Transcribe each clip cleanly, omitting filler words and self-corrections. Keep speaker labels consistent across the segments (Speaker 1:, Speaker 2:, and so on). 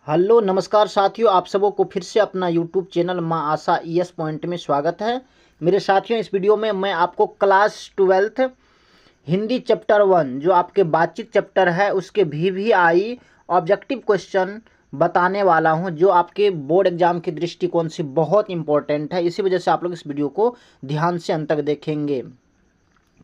Speaker 1: Hello नमस्कार साथियों, आप सबों को फिर से अपना यूट्यूब चैनल माँ आशा ईएस पॉइंट में स्वागत है। मेरे साथियों, इस वीडियो में मैं आपको क्लास 12th हिंदी चैप्टर 1 जो आपके बातचीत चैप्टर है उसके VVI ऑब्जेक्टिव क्वेश्चन बताने वाला हूं, जो आपके बोर्ड एग्जाम के दृष्टिकोण से बहुत इंपॉर्टेंट है। इसी वजह से आप लोग इस वीडियो को ध्यान से अंत तक देखेंगे।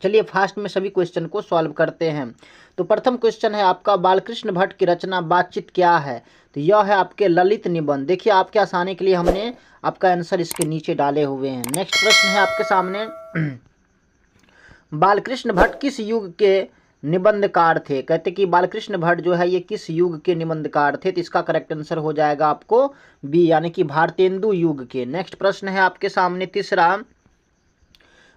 Speaker 1: चलिए फास्ट में सभी क्वेश्चन को सॉल्व करते हैं। तो प्रथम क्वेश्चन है आपका, बालकृष्ण भट्ट की रचना बातचीत क्या है? तो यह है आपके ललित निबंध। देखिए आपके आसानी के लिए हमने आपका आंसर इसके नीचे डाले हुए हैं। नेक्स्ट प्रश्न है आपके सामने, बालकृष्ण भट्ट किस युग के निबंधकार थे? कहते कि बालकृष्ण भट्ट जो है ये किस युग के निबंधकार थे? तो इसका करेक्ट आंसर हो जाएगा आपको बी, यानी कि भारतेंदु युग के। नेक्स्ट प्रश्न है आपके सामने तीसरा,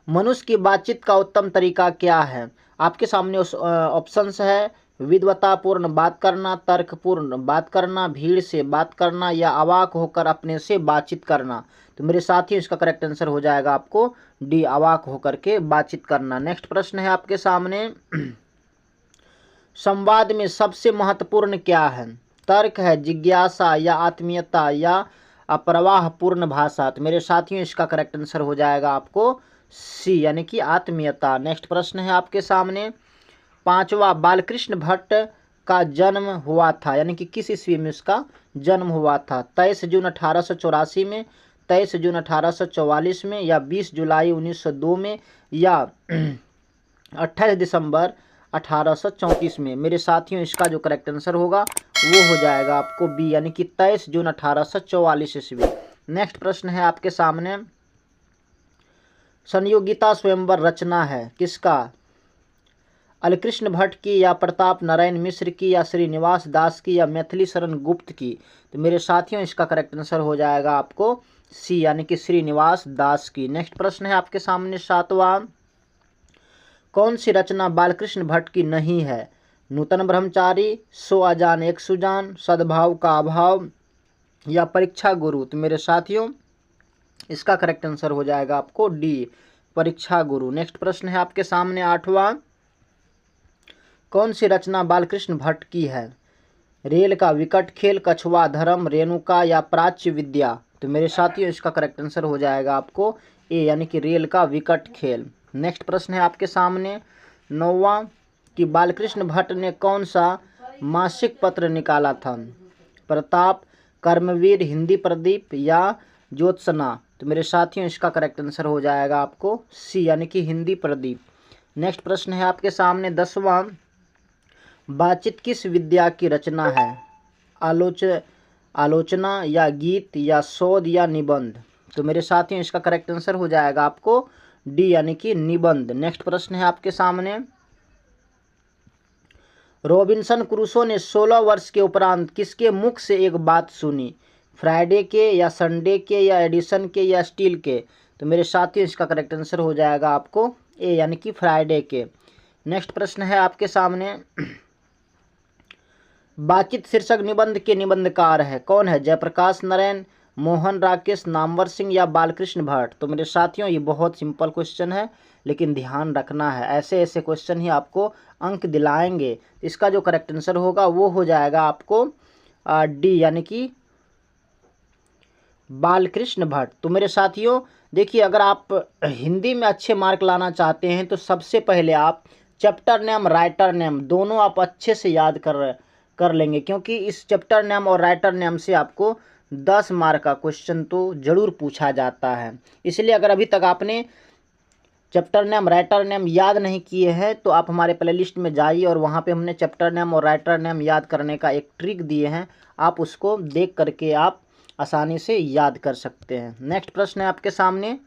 Speaker 1: मनुष्य की बातचीत का उत्तम तरीका क्या है? आपके सामने उस ऑप्शंस है, विद्वतापूर्ण बात करना, तर्कपूर्ण बात करना, भीड़ से बात करना या अवाक होकर अपने से बातचीत करना। तो मेरे साथी इसका करेक्ट आंसर हो जाएगा आपको डी, अवाक होकर के बातचीत करना। नेक्स्ट प्रश्न है आपके सामने, संवाद में सबसे महत्वपूर्ण क्या है? तर्क है, जिज्ञासा या आत्मीयता या अप्रवाहपूर्ण भाषा? तो मेरे साथियों इसका करेक्ट आंसर हो जाएगा आपको सी, यानी कि आत्मीयता। नेक्स्ट प्रश्न है आपके सामने पांचवा, बालकृष्ण भट्ट का जन्म हुआ था, यानी कि किस ईस्वी में उसका जन्म हुआ था? 23 जून 1884 में, 23 जून 1844 में या 20 जुलाई 1902 में या 28 दिसंबर 1834 में? मेरे साथियों इसका जो करेक्ट आंसर होगा वो हो जाएगा आपको बी, यानी कि 23 जून 1844 ईस्वी। नेक्स्ट प्रश्न है आपके सामने, संयोगिता स्वयंवर रचना है किसका? अलकृष्ण भट्ट की या प्रताप नारायण मिश्र की या श्रीनिवास दास की या मैथिली शरण गुप्त की? तो मेरे साथियों इसका करेक्ट आंसर हो जाएगा आपको सी, यानी कि श्रीनिवास दास की। नेक्स्ट प्रश्न है आपके सामने सातवां, कौन सी रचना बालकृष्ण भट्ट की नहीं है? नूतन ब्रह्मचारी, सो अजान एक सुजान, सद्भाव का अभाव या परीक्षा गुरु? तो मेरे साथियों इसका करेक्ट आंसर हो जाएगा आपको डी, परीक्षा गुरु। नेक्स्ट प्रश्न है आपके सामने आठवां, कौन सी रचना बालकृष्ण भट्ट की है? रेल का विकट खेल, कछुआ धर्म, रेणुका या प्राच्य विद्या? तो मेरे साथियों इसका करेक्ट आंसर हो जाएगा आपको ए, यानी कि रेल का विकट खेल। नेक्स्ट प्रश्न है आपके सामने नौवां, कि बालकृष्ण भट्ट ने कौन सा मासिक पत्र निकाला था? प्रताप, कर्मवीर, हिंदी प्रदीप या ज्योत्सना? तो मेरे साथियों इसका करेक्ट आंसर हो जाएगा आपको सी, यानी कि हिंदी प्रदीप। नेक्स्ट प्रश्न है आपके सामने दसवां, बातचीत किस विद्या की रचना है? आलोचना या गीत या शोध या निबंध? तो मेरे साथियों इसका करेक्ट आंसर हो जाएगा आपको डी, यानी कि निबंध। नेक्स्ट प्रश्न है आपके सामने, रॉबिन्सन क्रूसो ने 16 वर्ष के उपरांत किसके मुख से एक बात सुनी? फ्राइडे के या संडे के या एडिसन के या स्टील के? तो मेरे साथियों इसका करेक्ट आंसर हो जाएगा आपको ए, यानी कि फ्राइडे के। नेक्स्ट प्रश्न है आपके सामने, बातचीत शीर्षक निबंध के निबंधकार है कौन है? जयप्रकाश नारायण, मोहन राकेश, नामवर सिंह या बालकृष्ण भट्ट? तो मेरे साथियों ये बहुत सिंपल क्वेश्चन है, लेकिन ध्यान रखना है, ऐसे ऐसे क्वेश्चन ही आपको अंक दिलाएंगे। इसका जो करेक्ट आंसर होगा वो हो जाएगा आपको डी, यानी कि बालकृष्ण भट्ट। तो मेरे साथियों देखिए, अगर आप हिंदी में अच्छे मार्क लाना चाहते हैं तो सबसे पहले आप चैप्टर नेम, राइटर नेम दोनों आप अच्छे से याद कर लेंगे, क्योंकि इस चैप्टर नेम और राइटर नेम से आपको 10 मार्क का क्वेश्चन तो ज़रूर पूछा जाता है। इसलिए अगर अभी तक आपने चैप्टर नेम, राइटर नेम याद नहीं किए हैं तो आप हमारे प्लेलिस्ट में जाइए और वहाँ पे हमने चैप्टर नेम और राइटर नेम याद करने का एक ट्रिक दिए हैं, आप उसको देख करके आप आसानी से याद कर सकते हैं। नेक्स्ट प्रश्न है आपके सामने,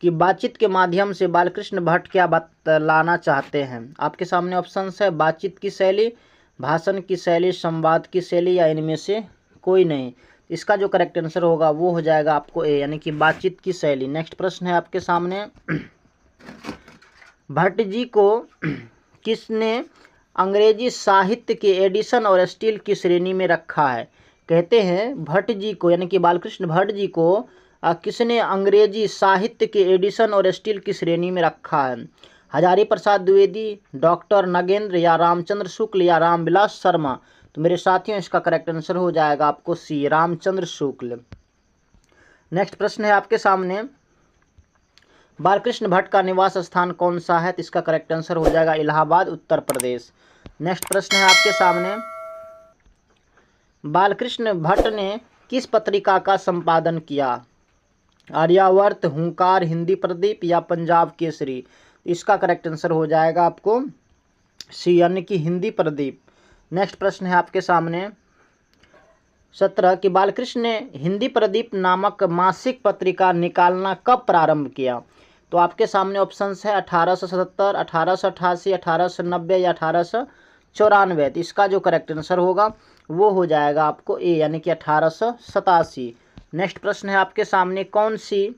Speaker 1: कि बातचीत के माध्यम से बालकृष्ण भट्ट क्या बतलाना चाहते हैं? आपके सामने ऑप्शंस है, बातचीत की शैली, भाषण की शैली, संवाद की शैली या इनमें से कोई नहीं? इसका जो करेक्ट आंसर होगा वो हो जाएगा आपको ए, यानी कि बातचीत की शैली। नेक्स्ट प्रश्न है आपके सामने, भट्ट जी को किसने अंग्रेजी साहित्य के एडिशन और स्टील की श्रेणी में रखा है? कहते हैं भट्ट जी को, यानी कि बालकृष्ण भट्ट जी को किसने अंग्रेजी साहित्य के एडिशन और स्टील की श्रेणी में रखा है? हजारी प्रसाद द्विवेदी, डॉक्टर नगेंद्र या रामचंद्र शुक्ल या रामविलास शर्मा? तो मेरे साथियों इसका करेक्ट आंसर हो जाएगा आपको सी, रामचंद्र शुक्ल। नेक्स्ट प्रश्न है आपके सामने, बालकृष्ण भट्ट का निवास स्थान कौन सा है? तो इसका करेक्ट आंसर हो जाएगा इलाहाबाद, उत्तर प्रदेश। नेक्स्ट प्रश्न है आपके सामने, बालकृष्ण भट्ट ने किस पत्रिका का संपादन किया? आर्यावर्त, हुंकार, हिंदी प्रदीप या पंजाब केसरी? इसका करेक्ट आंसर हो जाएगा आपको सी, यानी कि हिंदी प्रदीप। नेक्स्ट प्रश्न है आपके सामने 17 कि बालकृष्ण ने हिंदी प्रदीप नामक मासिक पत्रिका निकालना कब प्रारंभ किया? तो आपके सामने ऑप्शंस है 1877, 1888, 1890 या 1894। तो इसका जो करेक्ट आंसर होगा वो हो जाएगा आपको ए, यानी कि 1887। नेक्स्ट प्रश्न है आपके सामने, कौन सी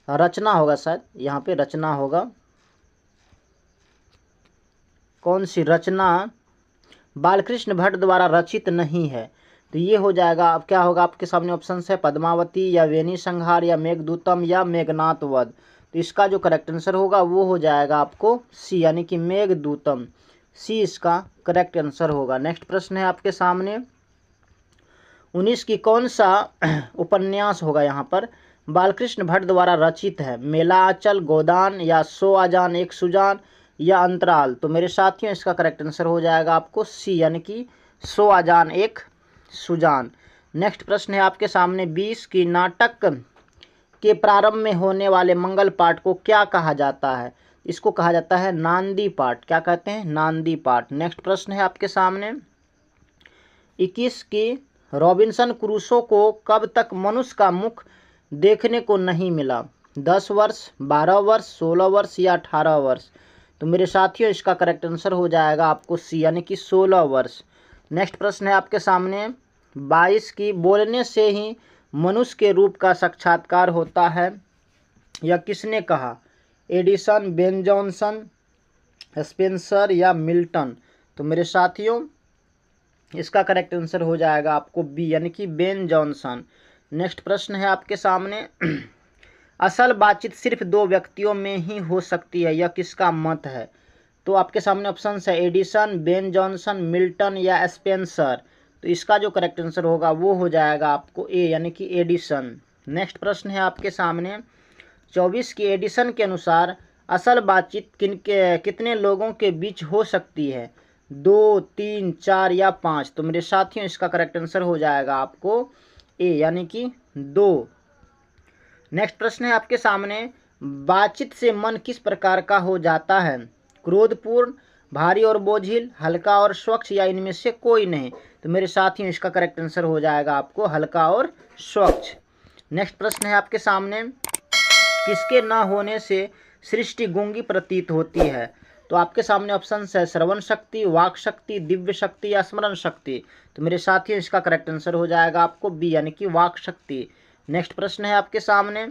Speaker 1: रचना होगा, शायद यहाँ पे रचना होगा, कौन सी रचना बालकृष्ण भट्ट द्वारा रचित नहीं है? तो ये हो जाएगा, अब क्या होगा आपके सामने ऑप्शंस है पद्मावती या वेणी संहार या मेघदूतम या मेघनाथ वध। तो इसका जो करेक्ट आंसर होगा वो हो जाएगा आपको सी, यानी कि मेघदूतम, सी इसका करेक्ट आंसर होगा। नेक्स्ट प्रश्न है आपके सामने 19 की कौन सा उपन्यास होगा यहाँ पर बालकृष्ण भट्ट द्वारा रचित है? मेला आंचल, गोदान या सो आजान एक सुजान या अंतराल? तो मेरे साथियों इसका करेक्ट आंसर हो जाएगा आपको सी, यानी कि सो आजान एक सुजान। नेक्स्ट प्रश्न है आपके सामने 20 की नाटक के प्रारंभ में होने वाले मंगल पाठ को क्या कहा जाता है? इसको कहा जाता है नांदी पाठ। क्या कहते हैं? नांदी पाठ। नेक्स्ट प्रश्न है आपके सामने 21 की रॉबिन्सन क्रूसो को कब तक मनुष्य का मुख देखने को नहीं मिला? 10 वर्ष, 12 वर्ष, 16 वर्ष या 18 वर्ष? तो मेरे साथियों इसका करेक्ट आंसर हो जाएगा आपको सी, यानी कि 16 वर्ष। नेक्स्ट प्रश्न है आपके सामने 22 की बोलने से ही मनुष्य के रूप का साक्षात्कार होता है, यह किसने कहा? एडिसन, बेन जॉनसन, स्पेंसर या मिल्टन? तो मेरे साथियों इसका करेक्ट आंसर हो जाएगा आपको बी, यानी कि बेन जॉनसन। नेक्स्ट प्रश्न है आपके सामने असल बातचीत सिर्फ 2 व्यक्तियों में ही हो सकती है, यह किसका मत है? तो आपके सामने ऑप्शन है एडिसन, बेन जॉनसन, मिल्टन या स्पेंसर। तो इसका जो करेक्ट आंसर होगा वो हो जाएगा आपको ए, यानी कि एडिसन। नेक्स्ट प्रश्न है आपके सामने 24 की एडिसन के अनुसार असल बातचीत कितने लोगों के बीच हो सकती है? 2, 3, 4 या 5? तो मेरे साथियों इसका करेक्ट आंसर हो जाएगा आपको ए, यानी कि 2। नेक्स्ट प्रश्न है आपके सामने बातचीत से मन किस प्रकार का हो जाता है? क्रोधपूर्ण, भारी और बोझिल, हल्का और स्वच्छ या इनमें से कोई नहीं? तो मेरे साथियों इसका करेक्ट आंसर हो जाएगा आपको हल्का और स्वच्छ। नेक्स्ट प्रश्न है आपके सामने किसके न होने से सृष्टि गूंगी प्रतीत होती है? तो आपके सामने ऑप्शन है श्रवण शक्ति, वाक शक्ति, दिव्य शक्ति या स्मरण शक्ति? तो मेरे साथियों इसका करेक्ट आंसर हो जाएगा आपको बी, यानी कि वाक शक्ति। नेक्स्ट प्रश्न है आपके सामने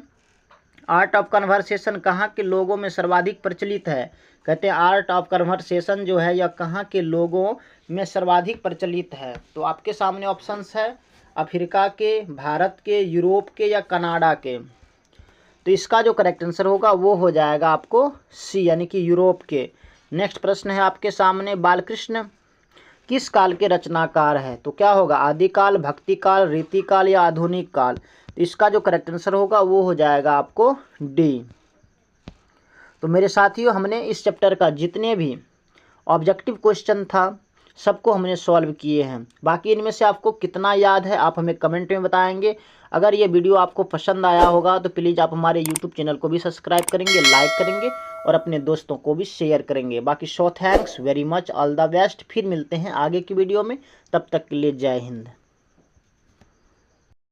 Speaker 1: आर्ट ऑफ कन्वर्सेशन कहाँ के लोगों में सर्वाधिक प्रचलित है? कहते हैं आर्ट ऑफ कन्वर्सेशन जो है यह कहाँ के लोगों में सर्वाधिक प्रचलित है? तो आपके सामने ऑप्शंस है अफ्रीका के, भारत के, यूरोप के या कनाडा के? तो इसका जो करेक्ट आंसर होगा वो हो जाएगा आपको सी, यानी कि यूरोप के। नेक्स्ट प्रश्न है आपके सामने बालकृष्ण किस काल के रचनाकार है? तो क्या होगा आदिकाल, भक्तिकाल, रीतिकाल या आधुनिक काल? तो इसका जो करेक्ट आंसर होगा वो हो जाएगा आपको डी। तो मेरे साथियों हमने इस चैप्टर का जितने भी ऑब्जेक्टिव क्वेश्चन था सबको हमने सॉल्व किए हैं। बाकी इनमें से आपको कितना याद है आप हमें कमेंट में बताएंगे। अगर ये वीडियो आपको पसंद आया होगा तो प्लीज़ आप हमारे यूट्यूब चैनल को भी सब्सक्राइब करेंगे, लाइक करेंगे और अपने दोस्तों को भी शेयर करेंगे। बाकी thanks very much, all the best. फिर मिलते हैं आगे की वीडियो में, तब तक के लिए जय हिंद।